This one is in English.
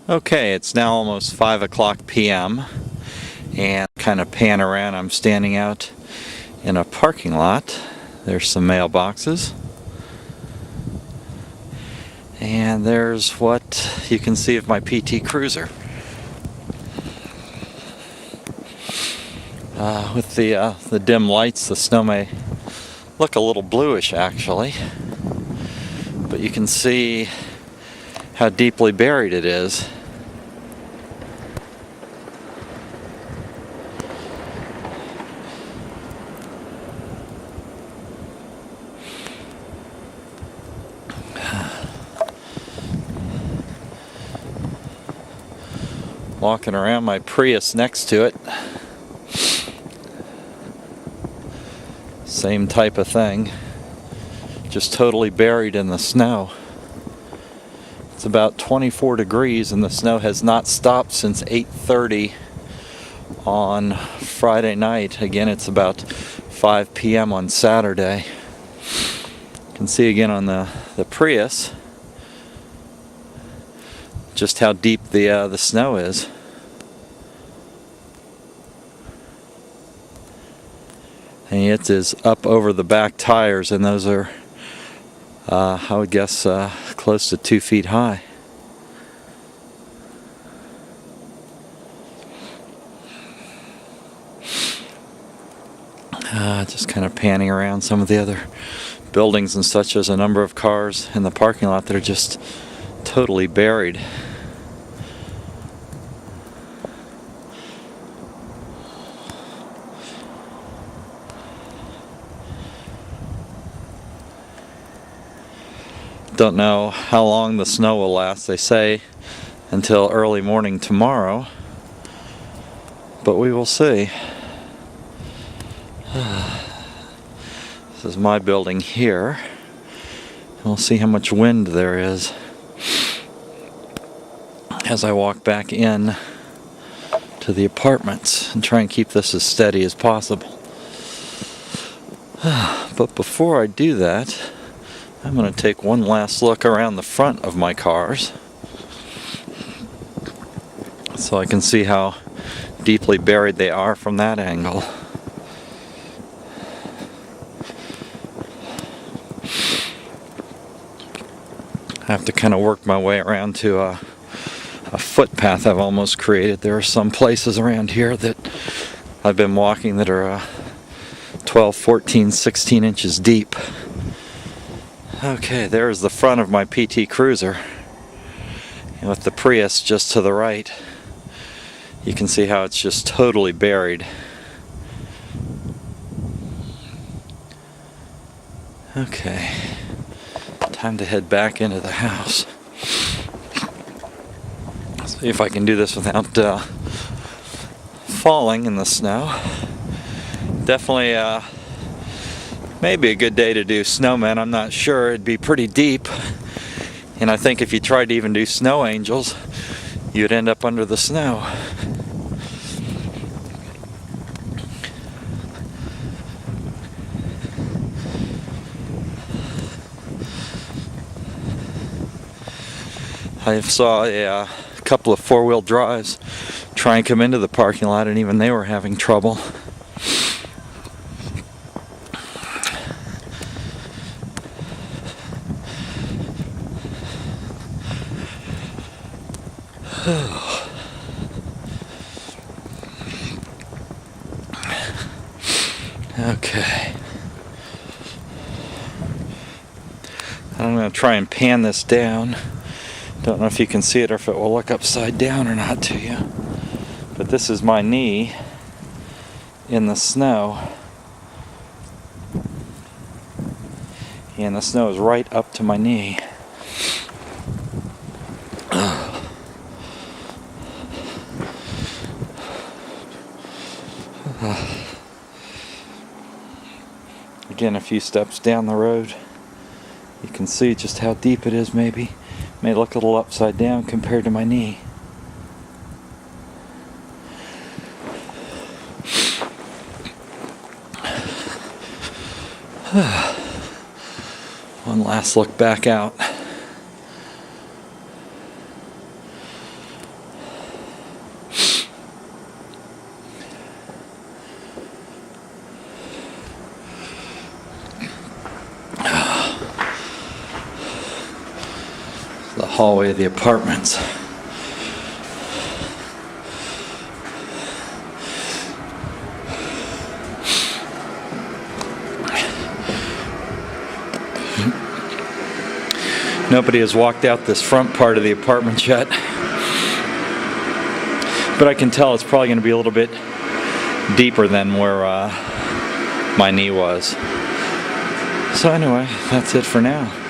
Okay, it's now almost 5 o'clock p.m. and kind of pan around. I'm standing out in a parking lot. There's some mailboxes. And there's what you can see of my PT Cruiser. With the dim lights, the snow may look a little bluish actually. But you can see how deeply buried it is. Walking around my Prius next to it. Same type of thing. Just totally buried in the snow. It's about 24 degrees and the snow has not stopped since 8:30 on Friday night. Again, it's about 5 p.m. on Saturday. You can see again on the Prius just how deep the snow is. And it is up over the back tires, and those are, I would guess, close to 2 feet high. Just kind of panning around some of the other buildings and such. There's a number of cars in the parking lot that are just totally buried. Don't know how long the snow will last. They say until early morning tomorrow, but we will see. This is my building here. We'll see how much wind there is as I walk back in to the apartments and try and keep this as steady as possible. But before I do that, I'm going to take one last look around the front of my cars so I can see how deeply buried they are from that angle. I have to kind of work my way around to a footpath I've almost created. There are some places around here that I've been walking that are 12, 14, 16 inches deep. Okay, there's the front of my PT Cruiser, and with the Prius just to the right, you can see how it's just totally buried. Okay, time to head back into the house. See if I can do this without falling in the snow. Definitely maybe a good day to do snowmen. I'm not sure. It'd be pretty deep, and I think if you tried to even do snow angels, you'd end up under the snow. I saw a couple of four-wheel drives try and come into the parking lot, and even they were having trouble. Okay. I'm going to try and pan this down. Don't know if you can see it or if it will look upside down or not to you. But this is my knee in the snow. And the snow is right up to my knee. Again, a few steps down the road, you can see just how deep it is. Maybe may look a little upside down compared to my knee. One last look back out. hallway of the apartments. Nobody has walked out this front part of the apartment yet, but I can tell it's probably going to be a little bit deeper than where my knee was. So anyway, that's it for now.